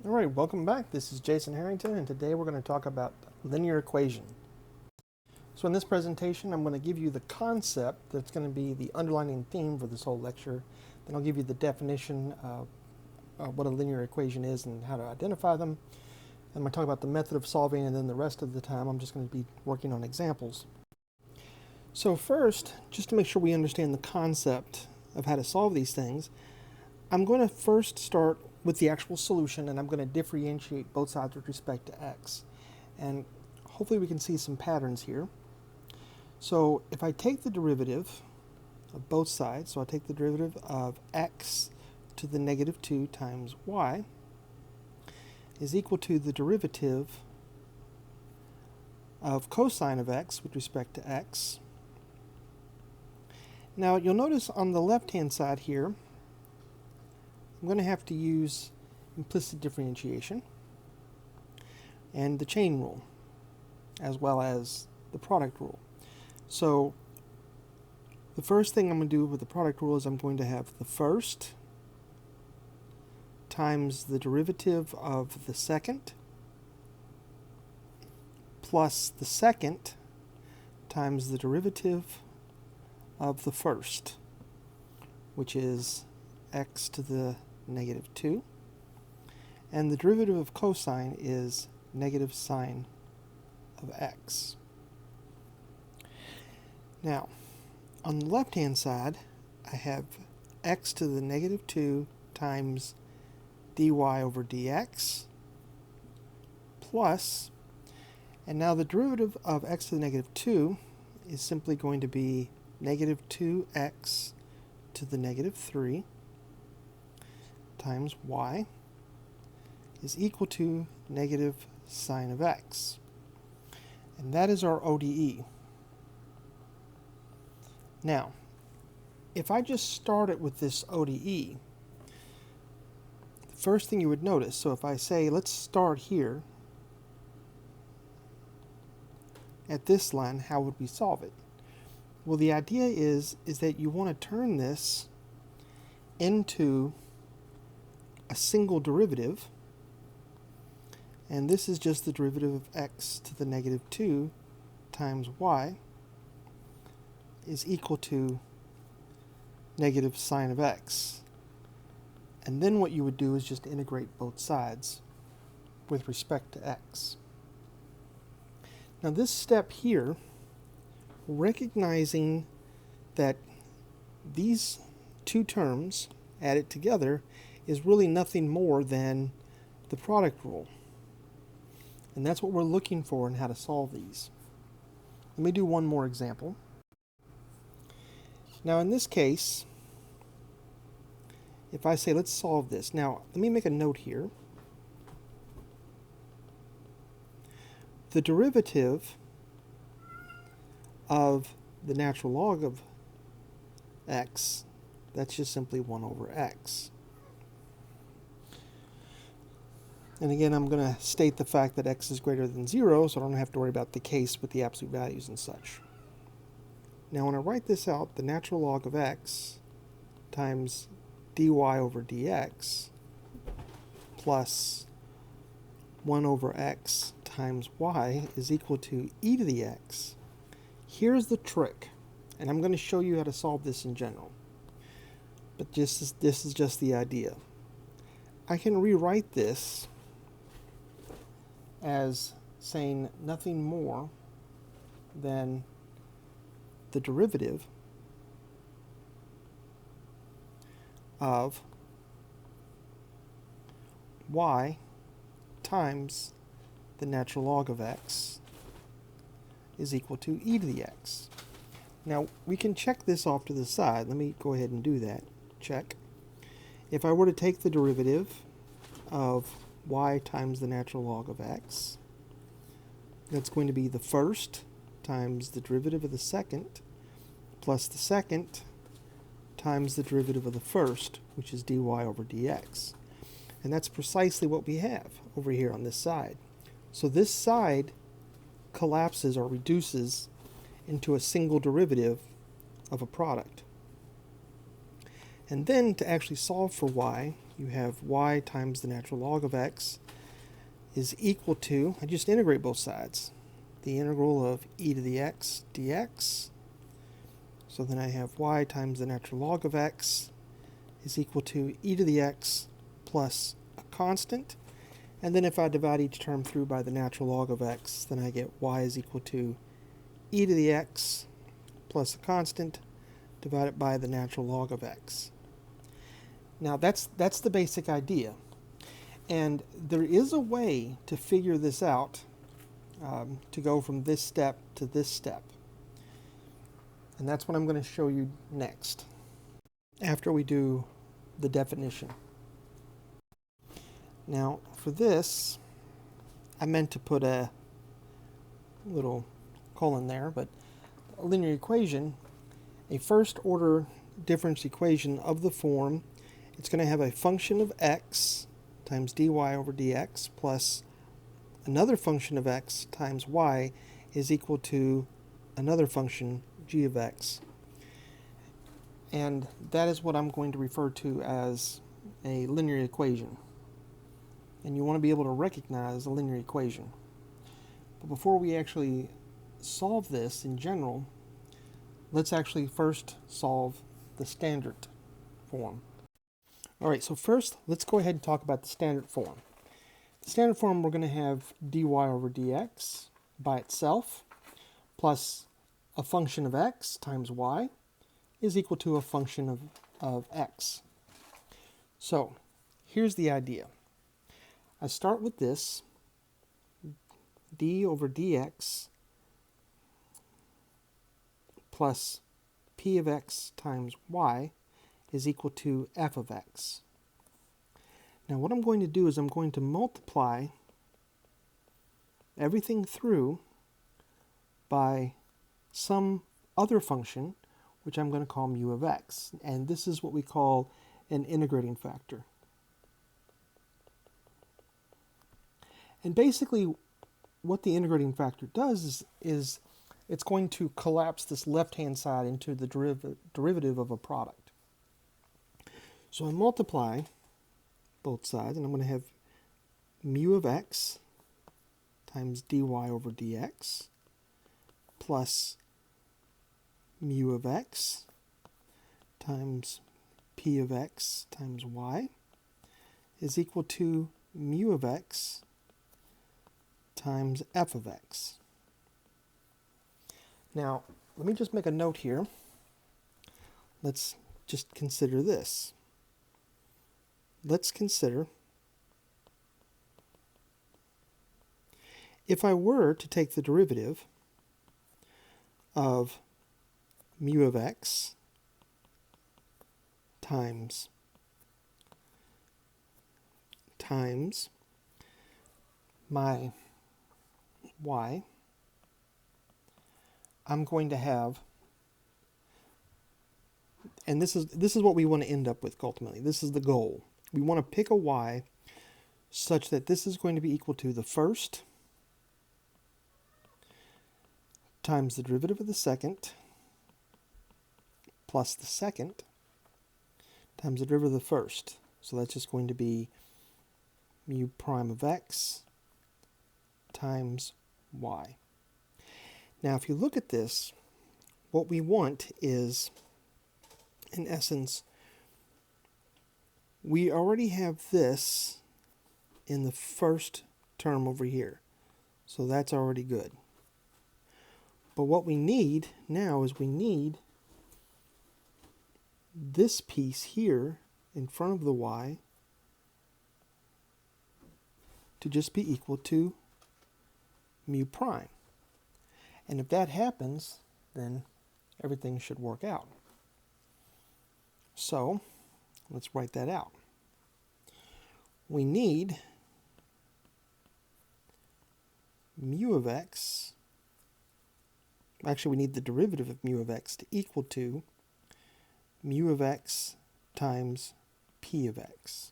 All right, welcome back. This is Jason Harrington, and today we're going to talk about linear equation. So in this presentation, I'm going to give you the concept that's going to be the underlining theme for this whole lecture. Then I'll give you the definition of what a linear equation is and how to identify them. And I'm going to talk about the method of solving, and then the rest of the time I'm just going to be working on examples. So first, just to make sure we understand the concept of how to solve these things, I'm going to first start with the actual solution, and I'm going to differentiate both sides with respect to x. And hopefully we can see some patterns here. So if I take the derivative of both sides, so I take the derivative of x to the negative 2 times y is equal to the derivative of cosine of x with respect to x. Now you'll notice on the left-hand side here, I'm going to have to use implicit differentiation and the chain rule, as well as the product rule. So the first thing I'm going to do with the product rule is I'm going to have the first times the derivative of the second plus the second times the derivative of the first, which is x to the negative 2, and the derivative of cosine is negative sine of x. Now, on the left-hand side, I have x to the negative 2 times dy over dx plus, and now the derivative of x to the negative 2 is simply going to be negative 2x to the negative 3 times y is equal to negative sine of x. And that is our ODE. Now, if I just start it with this ODE, the first thing you would notice, so if I say let's start here at this line, how would we solve it? Well, the idea is that you want to turn this into a single derivative, and this is just the derivative of x to the negative 2 times y is equal to negative sine of x. And then what you would do is just integrate both sides with respect to x. Now this step here, recognizing that these two terms added together is really nothing more than the product rule. And that's what we're looking for in how to solve these. Let me do one more example. Now in this case, if I say let's solve this. Now let me make a note here. The derivative of the natural log of x, that's just simply 1 over x. And again, I'm going to state the fact that x is greater than 0, so I don't have to worry about the case with the absolute values and such. Now when I write this out, the natural log of x times dy over dx plus 1 over x times y is equal to e to the x. Here's the trick, and I'm going to show you how to solve this in general. But this is just the idea. I can rewrite this as saying nothing more than the derivative of y times the natural log of x is equal to e to the x. Now we can check this off to the side. Let me go ahead and do that. Check. If I were to take the derivative of y times the natural log of x, that's going to be the first times the derivative of the second plus the second times the derivative of the first, which is dy over dx. And that's precisely what we have over here on this side. So this side collapses or reduces into a single derivative of a product. And then to actually solve for y, you have y times the natural log of x is equal to, I just integrate both sides, the integral of e to the x dx. So then I have y times the natural log of x is equal to e to the x plus a constant. And then if I divide each term through by the natural log of x, then I get y is equal to e to the x plus a constant divided by the natural log of x. Now that's the basic idea. And there is a way to figure this out, to go from this step to this step. And that's what I'm going to show you next, after we do the definition. Now, for this, I meant to put a little colon there, but a linear equation, a first order difference equation of the form, it's going to have a function of x times dy over dx plus another function of x times y is equal to another function g of x. And that is what I'm going to refer to as a linear equation. And you want to be able to recognize a linear equation. But before we actually solve this in general, let's actually first solve the standard form. Alright, so first let's go ahead and talk about the standard form. The standard form, we're going to have dy over dx by itself plus a function of x times y is equal to a function of x. So here's the idea. I start with this, d over dx plus p of x times y is equal to f of x. Now what I'm going to do is I'm going to multiply everything through by some other function, which I'm going to call mu of x. And this is what we call an integrating factor. And basically what the integrating factor does is it's going to collapse this left-hand side into the derivative of a product. So I multiply both sides, and I'm going to have mu of x times dy over dx plus mu of x times p of x times y is equal to mu of x times f of x. Now, let me just make a note here. Let's just consider this. Let's consider if I were to take the derivative of mu of x times my y, I'm going to have, and this is what we want to end up with ultimately. This is the goal. We want to pick a y such that this is going to be equal to the first times the derivative of the second plus the second times the derivative of the first. So that's just going to be mu prime of x times y. Now if you look at this, what we want is, in essence, we already have this in the first term over here. So that's already good. But what we need now is we need this piece here in front of the y to just be equal to mu prime. And if that happens, then everything should work out. So let's write that out. We need mu of x, actually we need the derivative of mu of x to equal to mu of x times p of x.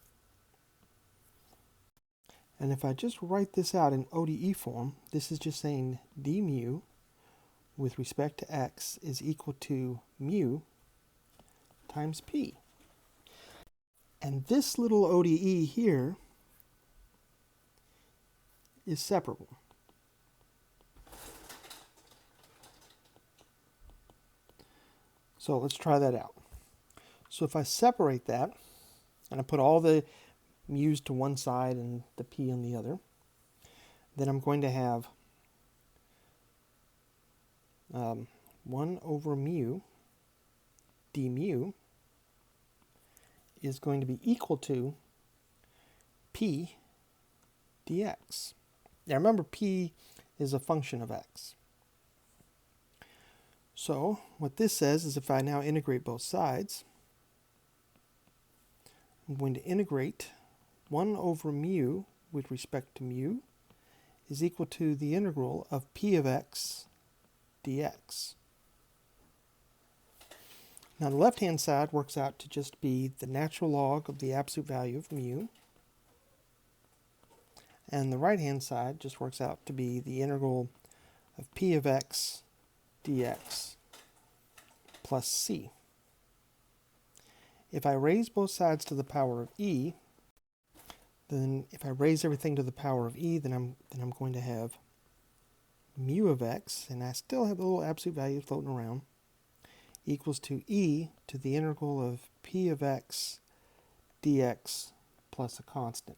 And if I just write this out in ODE form, this is just saying d mu with respect to x is equal to mu times p. And this little ODE here is separable. So let's try that out. So if I separate that, and I put all the mu's to one side and the p on the other, then I'm going to have 1 over mu d mu is going to be equal to p dx. Now remember, p is a function of x. So what this says is if I now integrate both sides, I'm going to integrate 1 over mu with respect to mu is equal to the integral of p of x dx. Now the left-hand side works out to just be the natural log of the absolute value of mu, and the right-hand side just works out to be the integral of p of x dx plus c. If I raise both sides to the power of e, then if I raise everything to the power of e, then I'm going to have mu of x, and I still have the little absolute value floating around, equals to e to the integral of p of x dx plus a constant.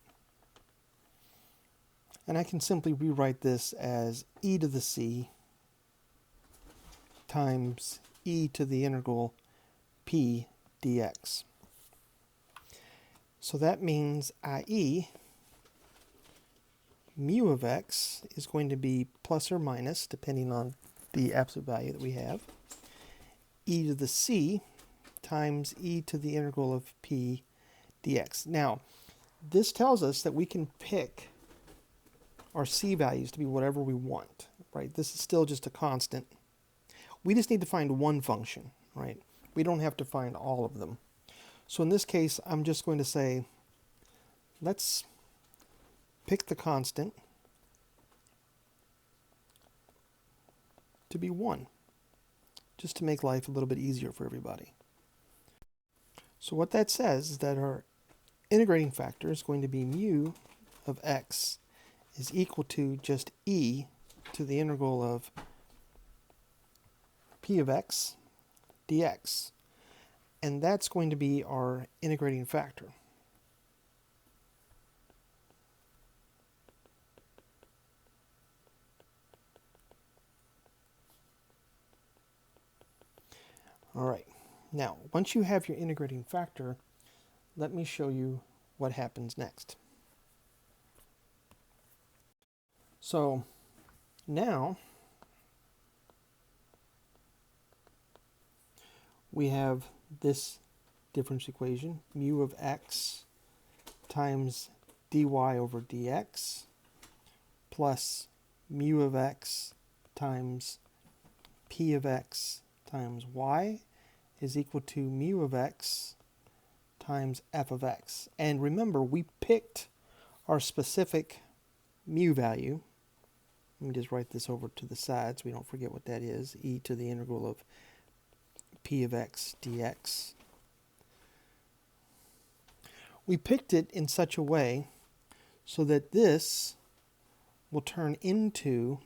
And I can simply rewrite this as e to the c times e to the integral p dx. So that means i.e. mu of x is going to be plus or minus, depending on the absolute value that we have, e to the c times e to the integral of p dx. Now, this tells us that we can pick our c values to be whatever we want, right? This is still just a constant. We just need to find one function, right? We don't have to find all of them. So in this case, I'm just going to say, let's pick the constant to be 1, just to make life a little bit easier for everybody. So what that says is that our integrating factor is going to be mu of x is equal to just e to the integral of p of x dx. And that's going to be our integrating factor. All right, now once you have your integrating factor, let me show you what happens next. So now we have this difference equation, mu of x times dy over dx plus mu of x times p of x times y is equal to mu of x times f of x. And remember, we picked our specific mu value. Let me just write this over to the side so we don't forget what that is, e to the integral of p of x dx. We picked it in such a way so that this will turn into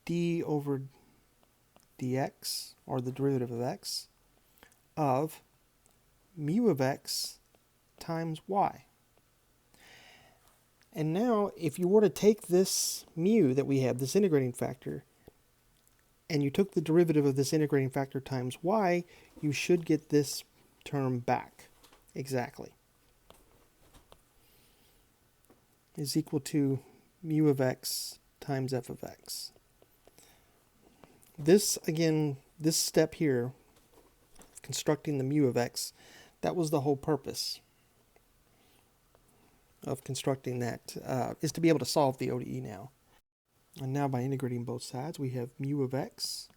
d over dx, or the derivative of x, of mu of x times y. And now, if you were to take this mu that we have, this integrating factor, and you took the derivative of this integrating factor times y, you should get this term back exactly. Is equal to mu of x times f of x. This, again, this step here, constructing the mu of x, that was the whole purpose of constructing that, is to be able to solve the ODE now. And now by integrating both sides, we have mu of x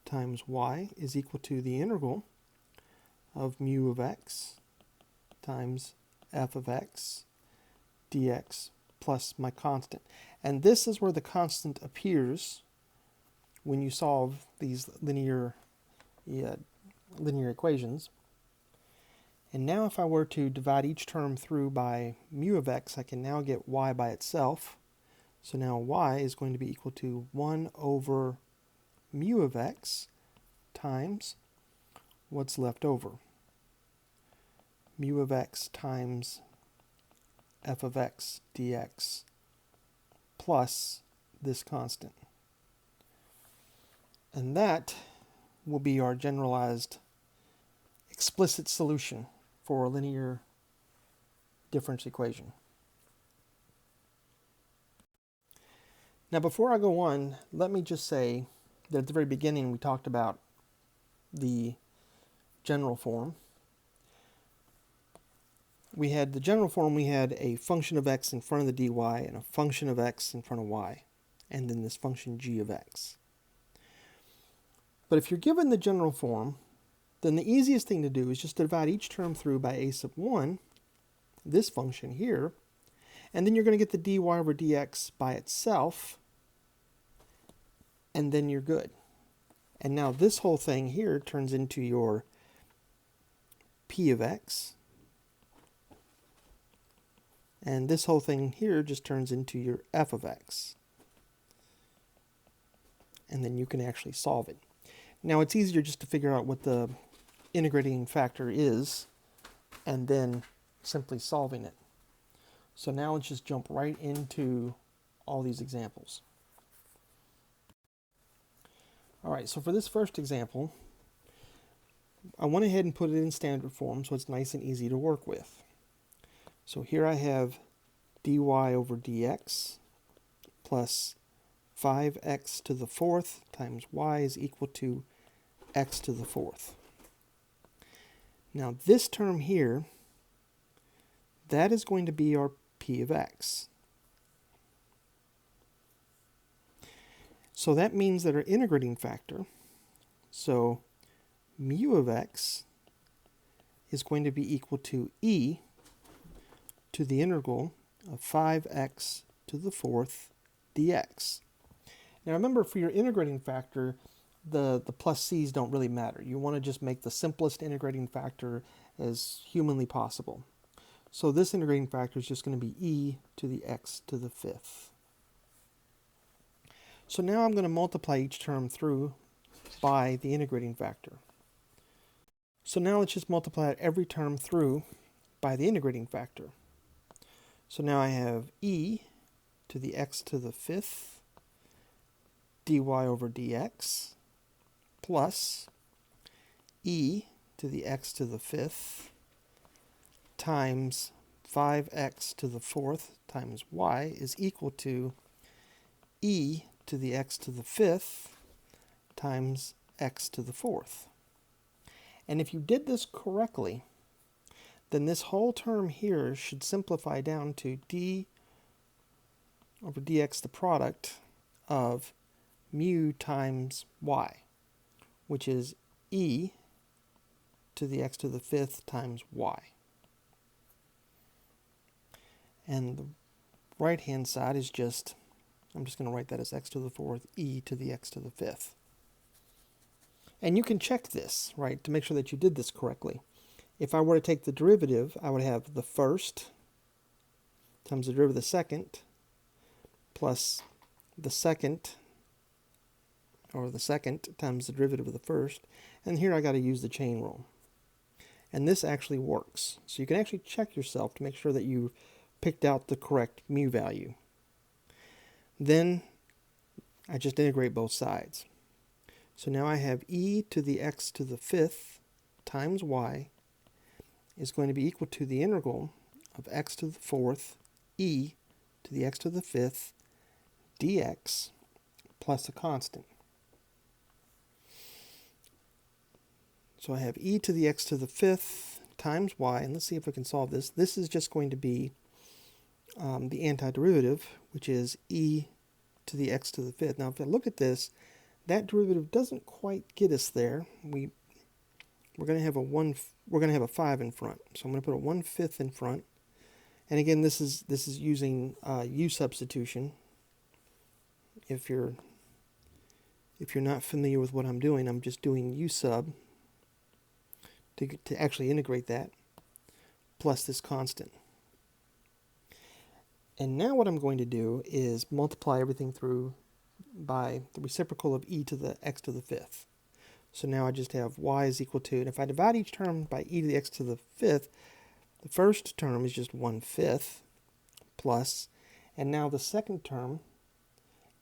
times y is equal to the integral of mu of x times f of x dx plus my constant. And this is where the constant appears when you solve these linear equations. And now if I were to divide each term through by mu of x, I can now get y by itself. So now y is going to be equal to 1 over mu of x times what's left over. Mu of x times f of x dx plus this constant. And that will be our generalized explicit solution for a linear difference equation. Now before I go on, let me just say that at the very beginning we talked about the general form. We had the general form, we had a function of x in front of the dy and a function of x in front of y, and then this function g of x. But if you're given the general form, then the easiest thing to do is just divide each term through by a sub 1, this function here, and then you're going to get the dy over dx by itself, and then you're good. And now this whole thing here turns into your p of x, and this whole thing here just turns into your f of x. And then you can actually solve it. Now it's easier just to figure out what the integrating factor is and then simply solving it. So now let's just jump right into all these examples. Alright, so for this first example, I went ahead and put it in standard form so it's nice and easy to work with. So here I have dy over dx plus 5x to the fourth times y is equal to x to the fourth. Now this term here, that is going to be our p of x. So that means that our integrating factor, so mu of x, is going to be equal to e to the integral of 5x to the fourth dx. Now remember, for your integrating factor, the plus c's don't really matter. You want to just make the simplest integrating factor as humanly possible. So this integrating factor is just going to be e to the x to the fifth. So now I'm going to multiply each term through by the integrating factor. So now let's just multiply every term through by the integrating factor. So now I have e to the x to the fifth dy over dx plus e to the x to the fifth times 5x to the fourth times y is equal to e to the x to the fifth times x to the fourth. And if you did this correctly, then this whole term here should simplify down to d over dx, the product of mu times y, which is e to the x to the fifth times y. And the right-hand side is just, I'm just going to write that as x to the fourth, e to the x to the fifth. And you can check this, right, to make sure that you did this correctly. If I were to take the derivative, I would have the first times the derivative of the second plus the second, or the second times the derivative of the first. And here I got to use the chain rule. And this actually works. So you can actually check yourself to make sure that you picked out the correct mu value. Then I just integrate both sides. So now I have e to the x to the fifth times y is going to be equal to the integral of x to the fourth e to the x to the fifth dx plus a constant. So I have e to the x to the fifth times y, and let's see if we can solve this. This is just going to be the antiderivative, which is e to the x to the fifth. Now if I look at this, that derivative doesn't quite get us there. We're going to have a 5 in front. So I'm going to put a 1/5 in front. And again, this is using u substitution. If you're not familiar with what I'm doing, I'm just doing u sub to actually integrate that. plus this constant. And now what I'm going to do is multiply everything through by the reciprocal of e to the x to the fifth. So now I just have y is equal to, and if I divide each term by e to the x to the fifth, the first term is just 1/5 plus, and now the second term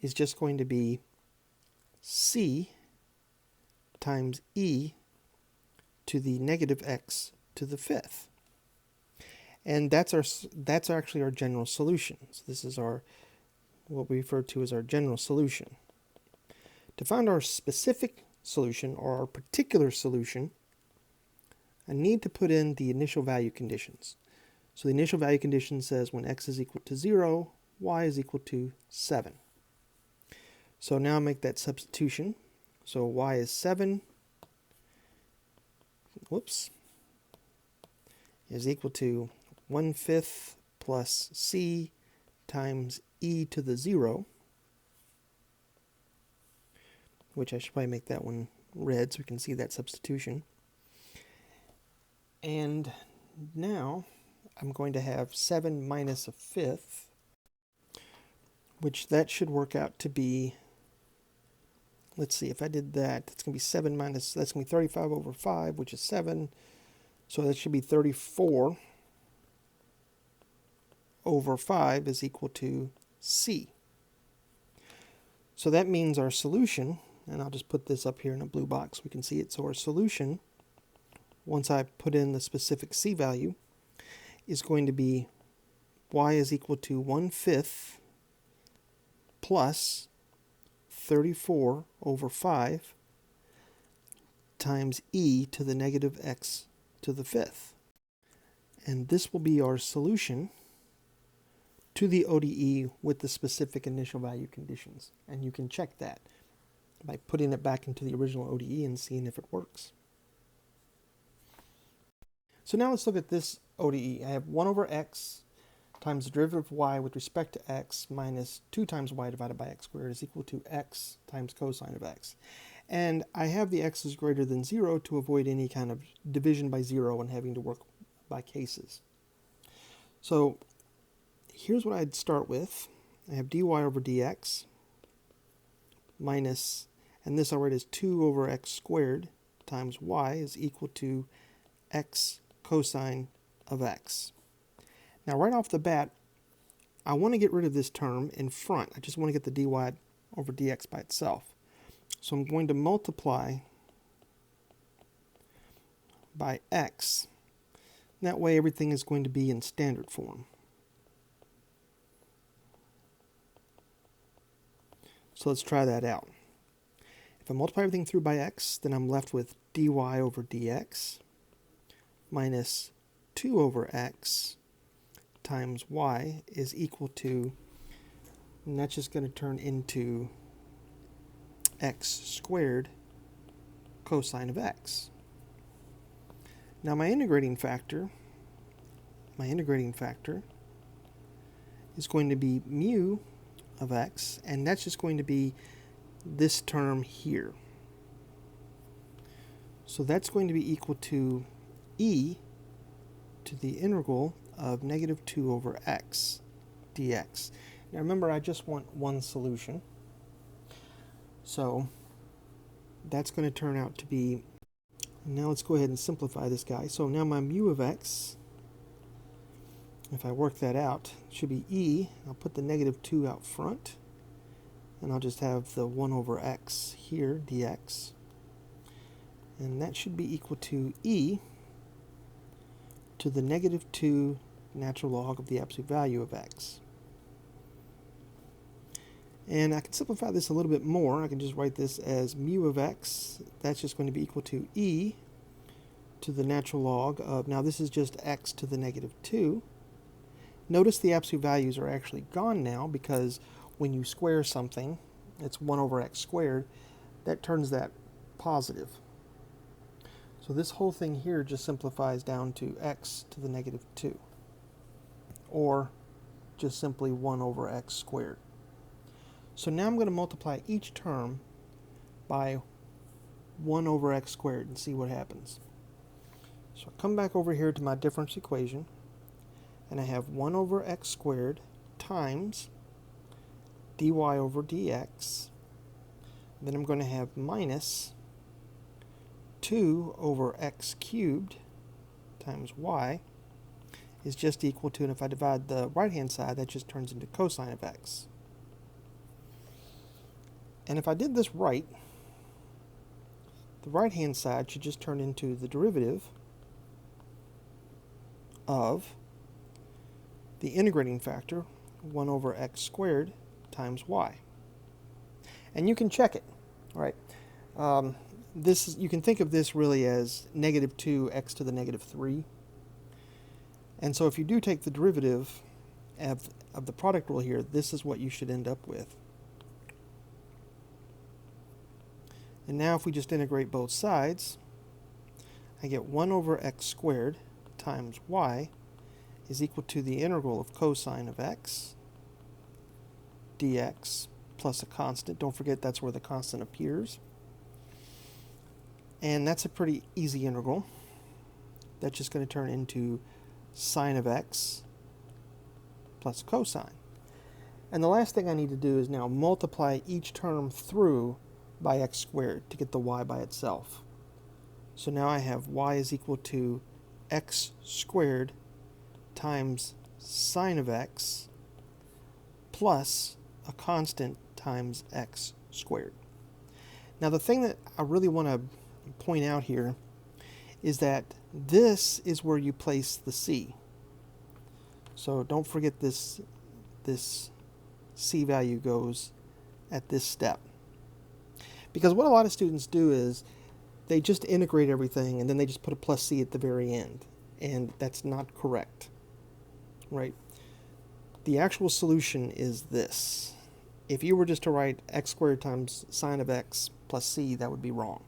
is just going to be c times e to the negative x to the fifth. And that's actually our general solution. So this is our, what we refer to as our general solution. To find our specific solution or our particular solution, I need to put in the initial value conditions. So the initial value condition says when x is equal to 0, y is equal to 7. So now I make that substitution. So y is 7, is equal to 1/5 plus c times e to the 0, which I should probably make that one red so we can see that substitution. And now I'm going to have 7 minus 1/5, which that should work out to be, let's see, if I did that, it's going to be 7 minus, that's going to be 35 over 5, which is 7. So that should be 34 over 5 is equal to c. So that means our solution, and I'll just put this up here in a blue box so we can see it. So our solution, once I put in the specific c value, is going to be y is equal to 1/5 plus 34 over 5 times e to the negative x to the fifth. And this will be our solution to the ODE with the specific initial value conditions. And you can check that by putting it back into the original ODE and seeing if it works. So now let's look at this ODE. I have 1 over x times the derivative of y with respect to x minus 2 times y divided by x squared is equal to x times cosine of x. And I have the x is greater than 0 to avoid any kind of division by 0 and having to work by cases. So here's what I'd start with. I have dy over dx minus, and this already is 2 over x squared times y is equal to x cosine of x. Now right off the bat, I want to get rid of this term in front. I just want to get the dy over dx by itself. So I'm going to multiply by x. That way everything is going to be in standard form. So let's try that out. If I multiply everything through by x, then I'm left with dy over dx minus 2 over x times y is equal to, and that's just going to turn into x squared cosine of x. Now my integrating factor is going to be mu of x, and that's just going to be this term here. So that's going to be equal to e to the integral of negative 2 over x dx. Now remember, I just want one solution. So that's going to turn out to be, now let's go ahead and simplify this guy. So now my mu of x, if I work that out, should be e. I'll put the negative 2 out front, and I'll just have the 1 over x here, dx. And that should be equal to e to the negative 2 natural log of the absolute value of x. And I can simplify this a little bit more. I can just write this as mu of x. That's just going to be equal to e to the natural log of, now this is just x to the negative 2. Notice the absolute values are actually gone now, because when you square something, it's 1 over x squared, that turns that positive. So this whole thing here just simplifies down to x to the negative 2, or just simply 1 over x squared. So now I'm going to multiply each term by 1 over x squared and see what happens. So I come back over here to my difference equation, and I have 1 over x squared times dy over dx. Then I'm going to have minus 2 over x cubed times y is just equal to, and if I divide the right-hand side, that just turns into cosine of x. And if I did this right, the right-hand side should just turn into the derivative of the integrating factor, 1 over x squared times y. And you can check it, right? You can think of this really as negative 2x to the negative 3. And so if you do take the derivative of the product rule here, this is what you should end up with. And now if we just integrate both sides, I get 1 over x squared times y is equal to the integral of cosine of x dx plus a constant. Don't forget that's where the constant appears. And that's a pretty easy integral. That's just going to turn into sine of x plus cosine. And the last thing I need to do is now multiply each term through by x squared to get the y by itself. So now I have y is equal to x squared times sine of x plus a constant times x squared. Now the thing that I really want to point out here is that this is where you place the c. So don't forget this c value goes at this step. Because what a lot of students do is they just integrate everything and then they just put a plus c at the very end. And that's not correct, right? The actual solution is this. If you were just to write x squared times sine of x plus c, that would be wrong.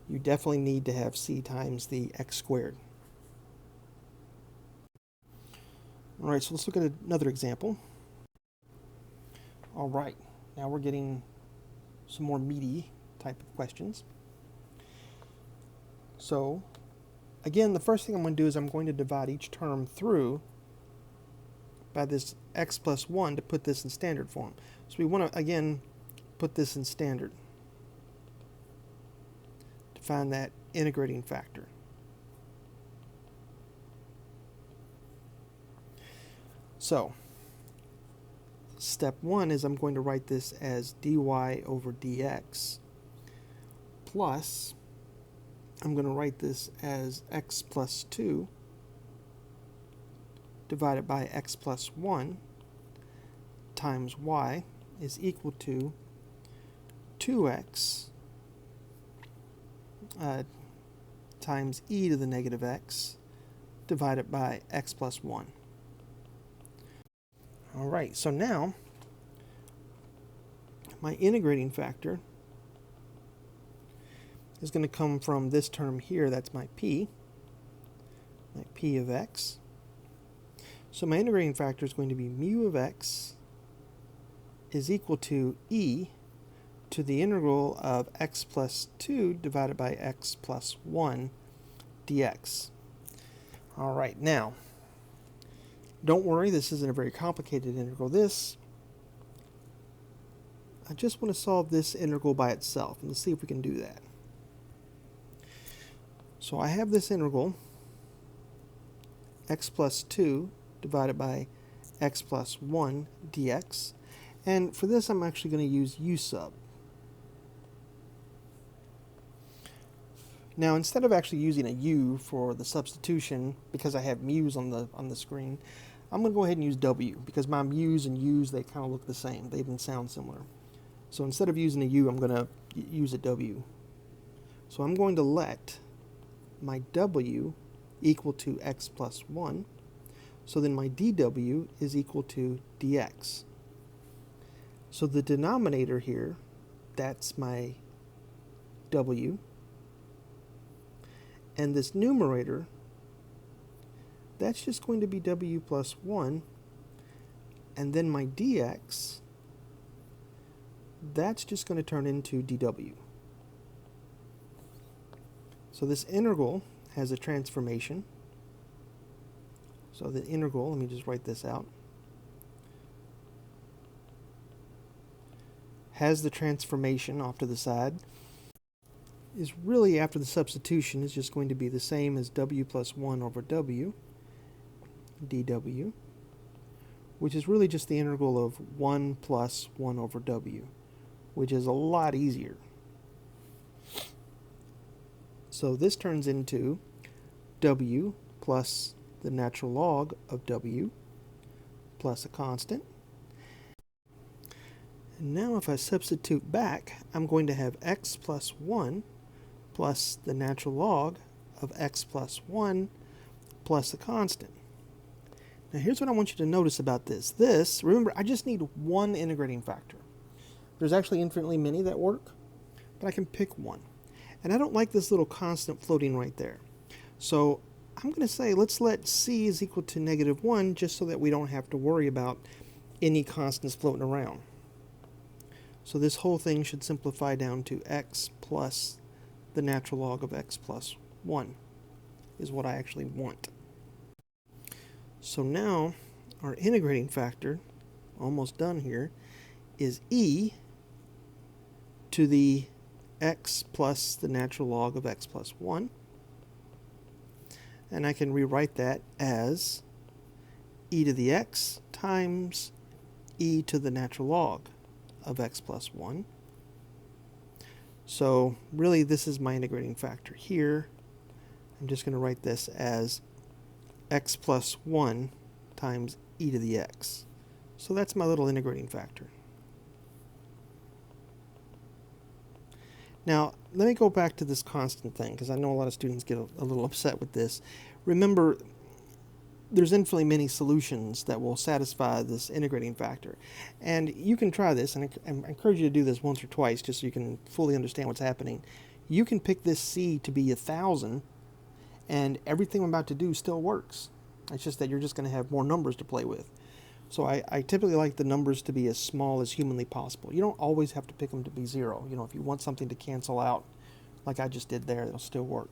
You definitely need to have c times the x squared. All right, so let's look at another example. All right, now we're getting some more meaty type of questions. So, again, the first thing I'm going to do is I'm going to divide each term through by this x plus 1 to put this in standard form. So we want to, again, put this in standard to find that integrating factor. So, step 1 is I'm going to write this as dy over dx plus, I'm going to write this as x plus 2 divided by x plus 1 times y is equal to 2x times e to the negative x divided by x plus 1. All right, so now my integrating factor is going to come from this term here, that's my p of x. So my integrating factor is going to be mu of x is equal to e to the integral of x plus 2 divided by x plus 1 dx. All right, now, don't worry, this isn't a very complicated integral. I just want to solve this integral by itself, and let's see if we can do that. So I have this integral, x plus 2 divided by x plus 1 dx, and for this I'm actually going to use u sub. Now instead of actually using a u for the substitution, because I have mu's on the screen, I'm going to go ahead and use w, because my mu's and u's, they kind of look the same. They even sound similar. So instead of using a u, I'm going to use a w. So I'm going to let my w equal to x plus 1. So then my dw is equal to dx. So the denominator here, that's my w. And this numerator, that's just going to be w plus 1. And then my dx, that's just going to turn into dw. So this integral has a transformation. So the integral, let me just write this out, has the transformation off to the side, is really, after the substitution, is just going to be the same as w plus 1 over w dw, which is really just the integral of 1 plus 1 over w, which is a lot easier. So this turns into w plus the natural log of w plus a constant. And now if I substitute back, I'm going to have x plus 1 plus the natural log of x plus 1 plus a constant. Now here's what I want you to notice about this. Remember, I just need one integrating factor. There's actually infinitely many that work, but I can pick one. And I don't like this little constant floating right there. So I'm going to say let's let c is equal to -1 just so that we don't have to worry about any constants floating around. So this whole thing should simplify down to x plus the natural log of x plus 1 is what I actually want. So now our integrating factor, almost done here, is e to the x plus the natural log of x plus 1. And I can rewrite that as e to the x times e to the natural log of x plus 1. So really this is my integrating factor here. I'm just going to write this as x plus 1 times e to the x. So that's my little integrating factor. Now, let me go back to this constant thing, because I know a lot of students get a little upset with this. Remember, there's infinitely many solutions that will satisfy this integrating factor. And you can try this, and I encourage you to do this once or twice just so you can fully understand what's happening. You can pick this c to be 1,000, and everything I'm about to do still works. It's just that you're just going to have more numbers to play with. So I typically like the numbers to be as small as humanly possible. You don't always have to pick them to be 0. You know, if you want something to cancel out, like I just did there, it'll still work.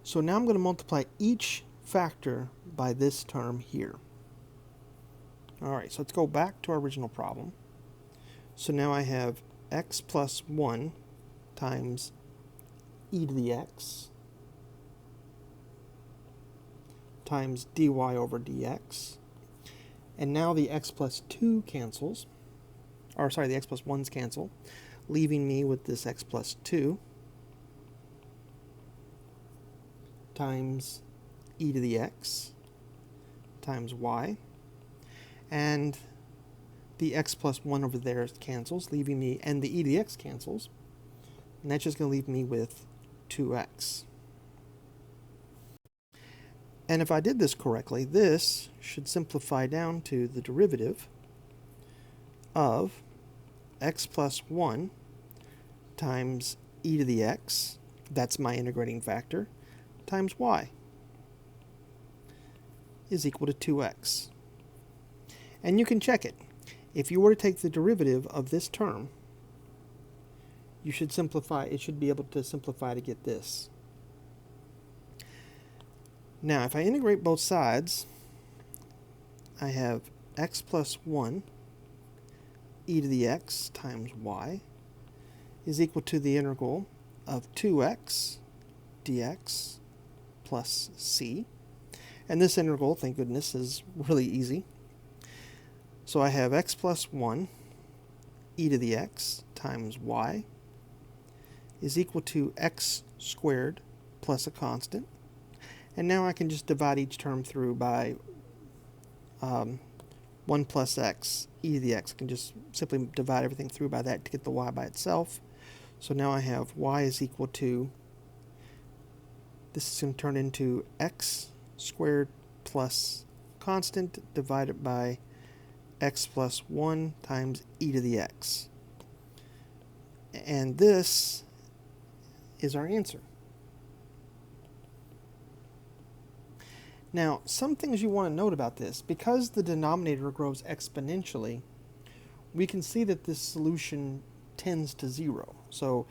So now I'm going to multiply each factor by this term here. Alright, so let's go back to our original problem. So now I have x plus 1 times e to the x times dy over dx. And now the x plus 2 cancels, or sorry, the x plus 1's cancel, leaving me with this x plus 2 times e to the x times y. And the x plus 1 over there cancels, leaving me, and the e to the x cancels. And that's just going to leave me with 2x. And if I did this correctly, this should simplify down to the derivative of x plus 1 times e to the x, that's my integrating factor, times y is equal to 2x. And you can check it. If you were to take the derivative of this term, you should simplify, it should be able to simplify to get this. Now, if I integrate both sides, I have x plus 1 e to the x times y is equal to the integral of 2x dx plus c. And this integral, thank goodness, is really easy. So I have x plus 1 e to the x times y is equal to x squared plus a constant. And now I can just divide each term through by 1 plus x e to the x. I can just simply divide everything through by that to get the y by itself. So now I have y is equal to, this is going to turn into x squared plus constant divided by x plus 1 times e to the x. And this is our answer. Now, some things you want to note about this. Because the denominator grows exponentially, we can see that this solution tends to 0. So,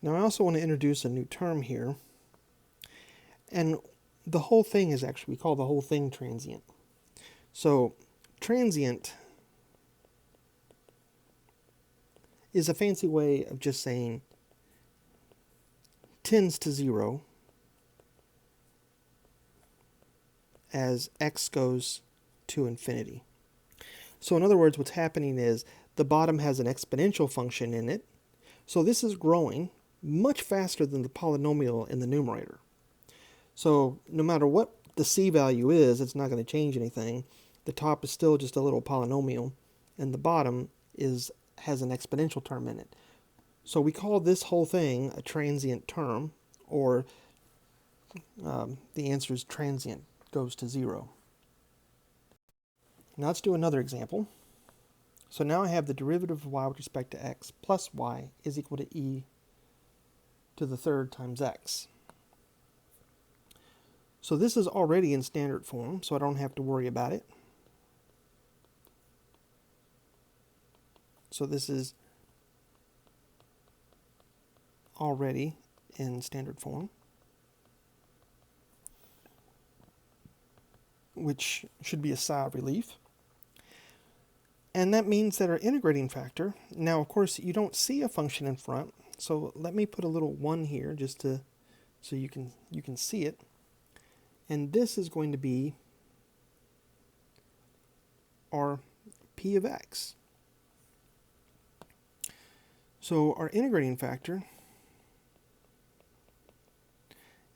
now I also want to introduce a new term here. And the whole thing is actually, we call the whole thing transient. So transient is a fancy way of just saying tends to 0 as x goes to infinity. So in other words, what's happening is the bottom has an exponential function in it. So this is growing much faster than the polynomial in the numerator. So no matter what the c value is, it's not going to change anything. The top is still just a little polynomial, and the bottom has an exponential term in it. So we call this whole thing a transient term, or the answer is transient, goes to 0. Now let's do another example. So now I have the derivative of y with respect to x plus y is equal to e to the third times x. So this is already in standard form, so I don't have to worry about it. So this is already in standard form, which should be a sigh of relief. And that means that our integrating factor, now of course you don't see a function in front, so let me put a little 1 here just to so you can see it. And this is going to be our p of x. So our integrating factor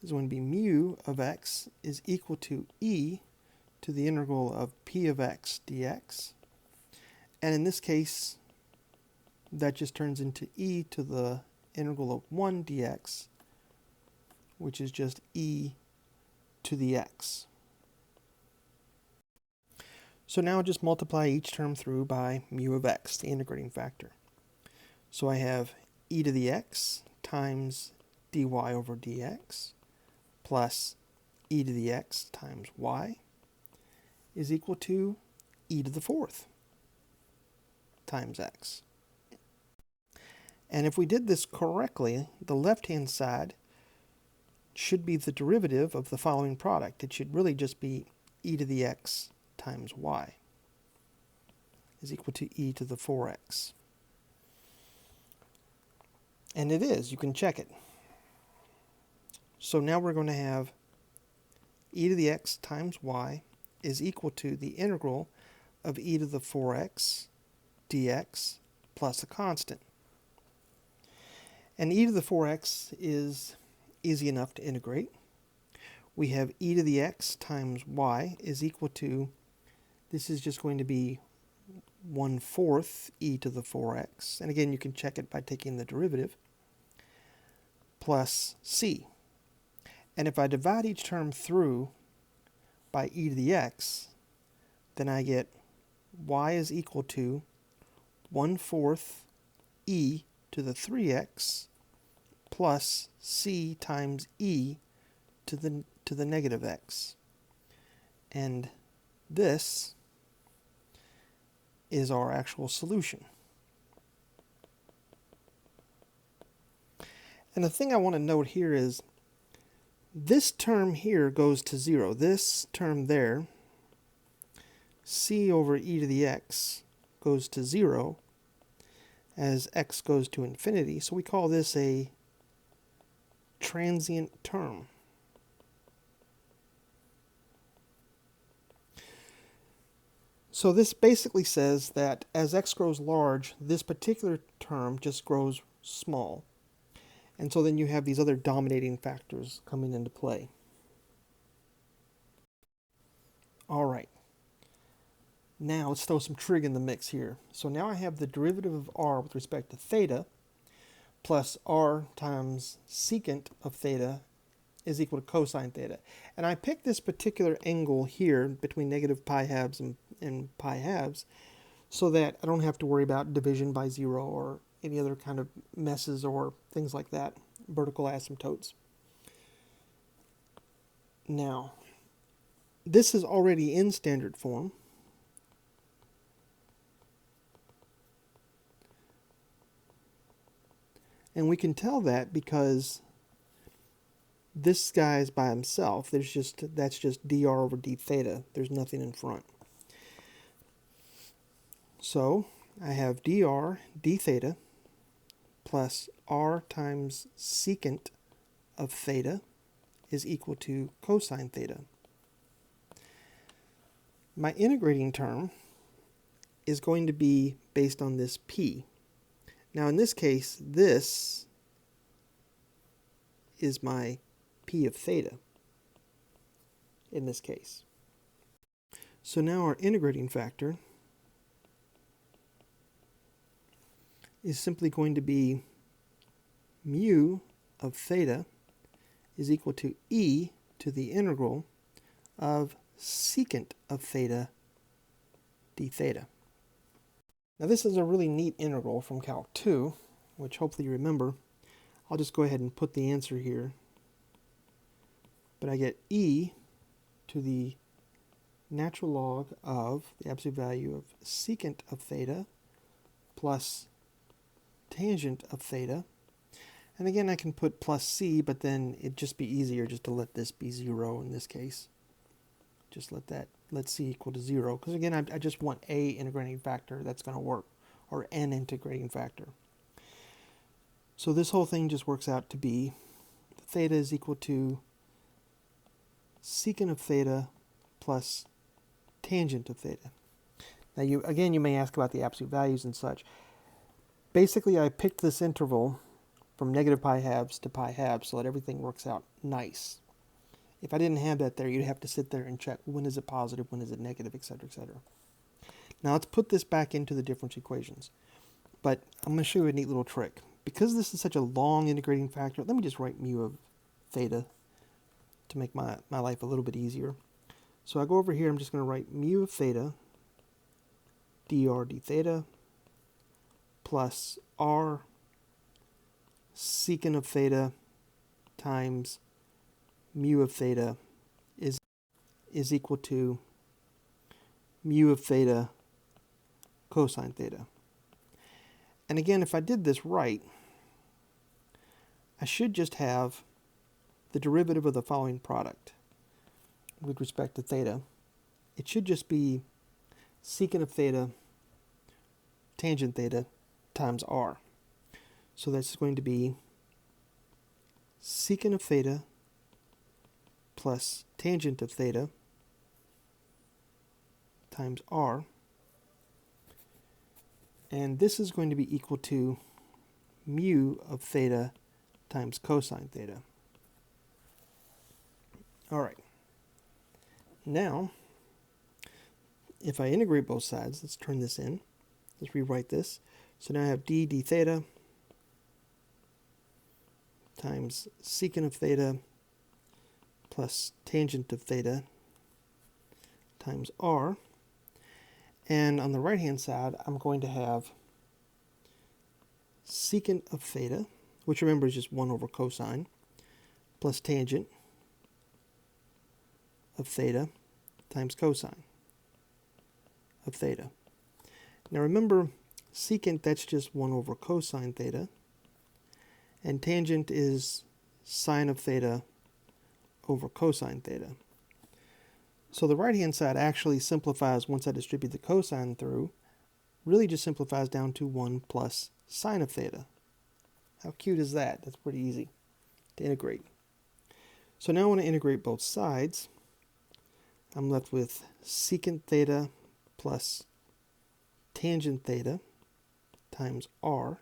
is going to be mu of x is equal to e to the integral of p of x dx. And in this case, that just turns into e to the integral of 1 dx, which is just e to the x. So now just multiply each term through by mu of x, the integrating factor. So I have e to the x times dy over dx plus e to the x times y is equal to e to the fourth times x. And if we did this correctly, the left-hand side should be the derivative of the following product. It should really just be e to the x times y is equal to e to the 4x. And it is. You can check it. So now we're going to have e to the x times y is equal to the integral of e to the 4x dx plus a constant. And e to the 4x is easy enough to integrate. We have e to the x times y is equal to, this is just going to be 1/4 e to the 4x. And again, you can check it by taking the derivative, plus c. And if I divide each term through by e to the x, then I get y is equal to 1/4 e to the 3x plus c times e to the negative x. And this is our actual solution. And the thing I want to note here is this term here goes to 0. This term there, c over e to the x, goes to 0 as x goes to infinity. So we call this a transient term. So this basically says that as x grows large, this particular term just grows small. And so then you have these other dominating factors coming into play. All right. Now let's throw some trig in the mix here. So now I have the derivative of r with respect to theta plus r times secant of theta is equal to cosine theta. And I picked this particular angle here between negative pi halves and pi halves so that I don't have to worry about division by 0 or any other kind of messes or things like that, vertical asymptotes. Now, this is already in standard form. And we can tell that because this guy is by himself. That's just dr over d theta. There's nothing in front. So I have dr d theta plus r times secant of theta is equal to cosine theta. My integrating term is going to be based on this p. Now in this case, this is my p of theta in this case. So now our integrating factor is simply going to be mu of theta is equal to e to the integral of secant of theta d theta. Now this is a really neat integral from Calc 2, which hopefully you remember. I'll just go ahead and put the answer here. But I get e to the natural log of the absolute value of secant of theta plus tangent of theta. And again, I can put plus c, but then it'd just be easier just to let this be 0 in this case. Just let c equal to 0. Because again, I just want a integrating factor that's going to work, or an integrating factor. So this whole thing just works out to be theta is equal to secant of theta plus tangent of theta. Now you may ask about the absolute values and such. Basically, I picked this interval from negative pi halves to pi halves so that everything works out nice. If I didn't have that there, you'd have to sit there and check when is it positive, when is it negative, etc., etc. Now let's put this back into the difference equations. But I'm going to show you a neat little trick. Because this is such a long integrating factor, let me just write mu of theta to make my life a little bit easier. So I go over here, I'm just going to write mu of theta dr d theta plus r secant of theta times mu of theta is equal to mu of theta cosine theta. And again, if I did this right, I should just have the derivative of the following product with respect to theta. It should just be secant of theta tangent theta times r. So that's going to be secant of theta plus tangent of theta times r. And this is going to be equal to mu of theta times cosine theta. All right. Now, if I integrate both sides, let's turn this in. Let's rewrite this. So now I have d theta times secant of theta plus tangent of theta times r. And on the right-hand side, I'm going to have secant of theta, which remember is just 1 over cosine, plus tangent of theta times cosine of theta. Now remember, secant, that's just 1 over cosine theta, and tangent is sine of theta over cosine theta. So the right-hand side actually simplifies once I distribute the cosine through, really just simplifies down to 1 plus sine of theta. How cute is that? That's pretty easy to integrate. So now I want to integrate both sides. I'm left with secant theta plus tangent theta times r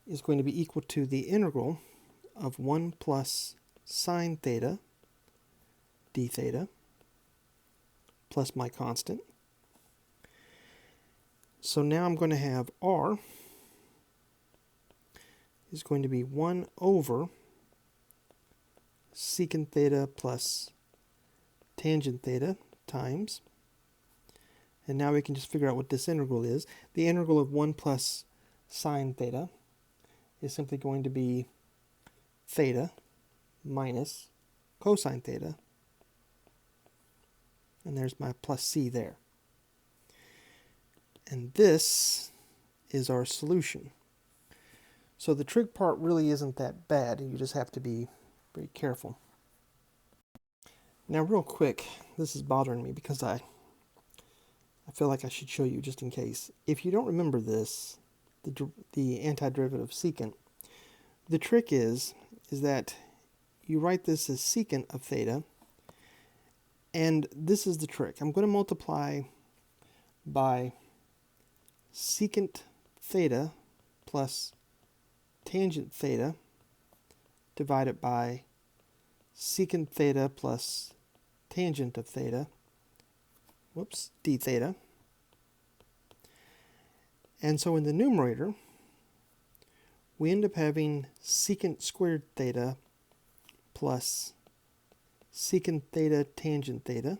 is going to be equal to the integral of 1 plus sine theta d theta plus my constant. So now I'm going to have r is going to be 1 over secant theta plus tangent theta times, and now we can just figure out what this integral is. The integral of 1 plus sine theta is simply going to be theta minus cosine theta, and there's my plus c there. And this is our solution. So the trig part really isn't that bad. You just have to be very careful. Now real quick, this is bothering me because I feel like I should show you just in case. If you don't remember this, the antiderivative secant, the trick is that you write this as secant of theta, and this is the trick. I'm going to multiply by secant theta plus tangent theta divided by secant theta plus tangent of theta, d theta. And so in the numerator, we end up having secant squared theta plus secant theta tangent theta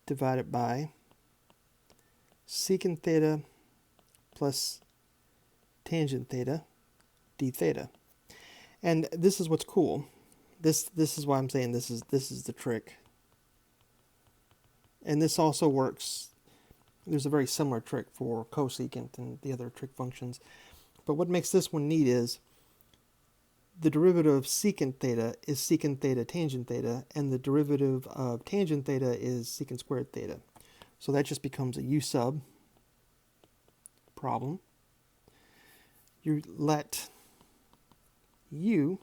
divided by secant theta plus tangent theta d theta. And this is what's cool. This is why I'm saying this is the trick. And this also works. There's a very similar trick for cosecant and the other trig functions. But what makes this one neat is the derivative of secant theta is secant theta tangent theta, and the derivative of tangent theta is secant squared theta. So that just becomes a u sub problem. You let u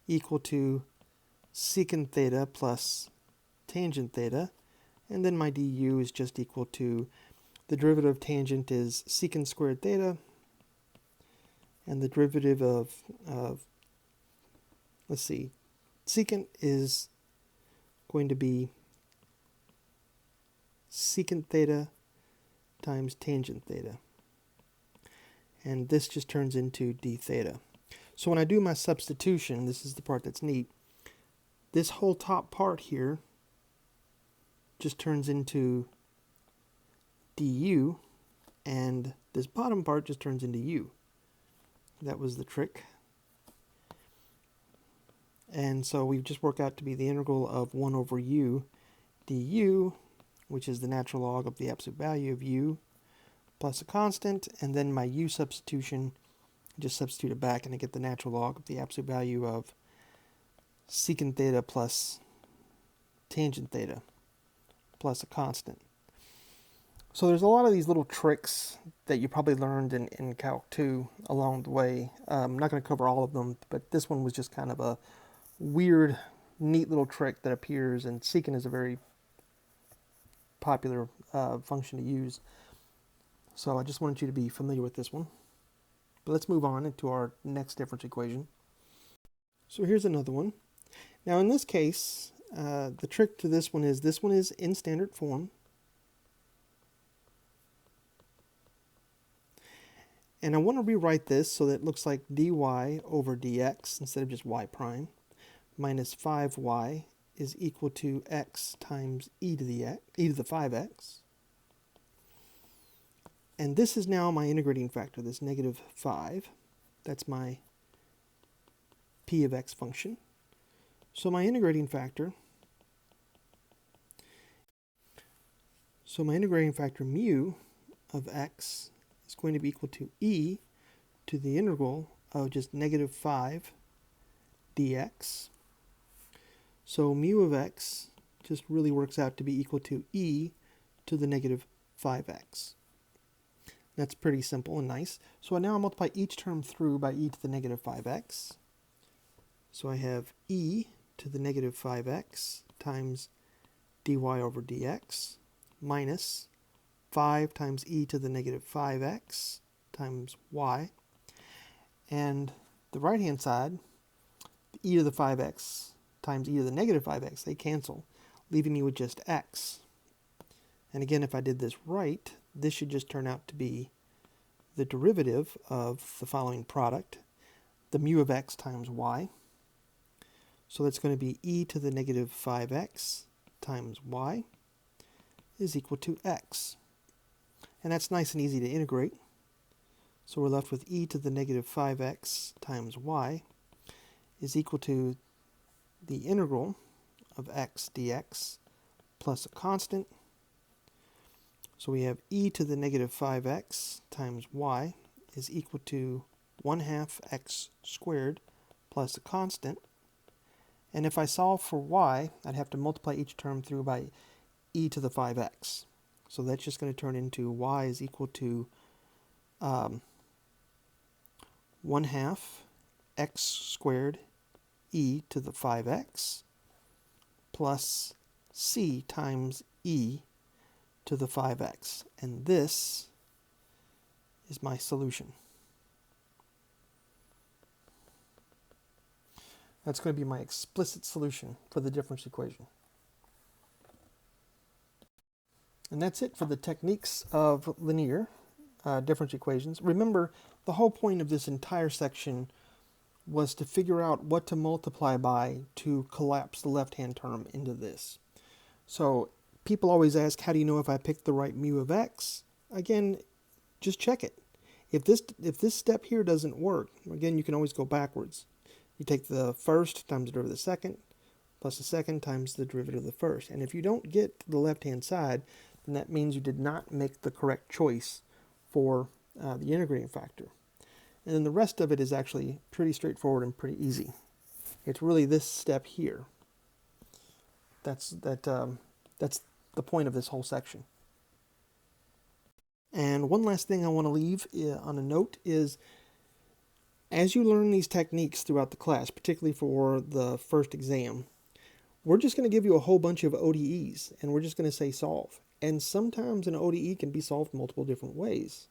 equal to secant theta plus tangent theta, and then my du is just equal to the derivative of tangent is secant squared theta, and the derivative of let's see, secant is going to be secant theta times tangent theta. And this just turns into d theta. So when I do my substitution, this is the part that's neat, this whole top part here just turns into du, and this bottom part just turns into u. That was the trick. And so we just work out to be the integral of 1 over u du, which is the natural log of the absolute value of u, plus a constant, and then my u substitution, just substitute it back and I get the natural log of the absolute value of secant theta plus tangent theta, plus a constant. So there's a lot of these little tricks that you probably learned in Calc 2 along the way. I'm not going to cover all of them, but this one was just kind of a weird, neat little trick that appears, and secant is a very popular function to use. So I just wanted you to be familiar with this one. But let's move on into our next difference equation. So here's another one. Now in this case, the trick to this one is in standard form. And I want to rewrite this so that it looks like dy over dx instead of just y prime minus 5y is equal to x times e to the 5x. And this is now my integrating factor, this negative 5. That's my p of x function. So my integrating factor mu of x is going to be equal to e to the integral of just negative 5 dx. So mu of x just really works out to be equal to e to the negative 5x. That's pretty simple and nice. So now I multiply each term through by e to the negative 5x. So I have e to the negative 5x times dy over dx minus 5 times e to the negative 5x times y. And the right-hand side, e to the 5x times e to the negative 5x, they cancel, leaving me with just x. And again, if I did this right, this should just turn out to be the derivative of the following product, the mu of x times y. So that's going to be e to the negative 5x times y is equal to x. And that's nice and easy to integrate. So we're left with e to the negative 5x times y is equal to the integral of x dx plus a constant. So we have e to the negative 5x times y is equal to 1/2 x squared plus a constant. And if I solve for y, I'd have to multiply each term through by e to the 5x. So that's just going to turn into y is equal to 1/2 x squared e to the 5x plus c times e to the 5x. And this is my solution. That's going to be my explicit solution for the difference equation. And that's it for the techniques of linear difference equations. Remember, the whole point of this entire section was to figure out what to multiply by to collapse the left-hand term into this. So people always ask, how do you know if I picked the right mu of x? Again, just check it. If this step here doesn't work, again, you can always go backwards. You take the first times the derivative of the second, plus the second times the derivative of the first. And if you don't get to the left-hand side, then that means you did not make the correct choice for the integrating factor. And then the rest of it is actually pretty straightforward and pretty easy. It's really this step here. That's the point of this whole section. And one last thing I want to leave on a note is, as you learn these techniques throughout the class, particularly for the first exam, we're just going to give you a whole bunch of ODEs, and we're just going to say solve. And sometimes an ODE can be solved multiple different ways.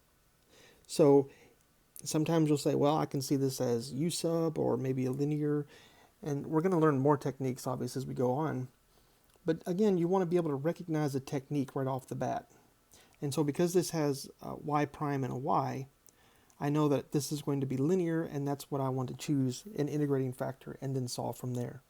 So sometimes you'll say, well, I can see this as U sub or maybe a linear, and we're going to learn more techniques, obviously, as we go on. But again, you want to be able to recognize a technique right off the bat. And so because this has a y prime and a y, I know that this is going to be linear, and that's what I want to choose an integrating factor and then solve from there.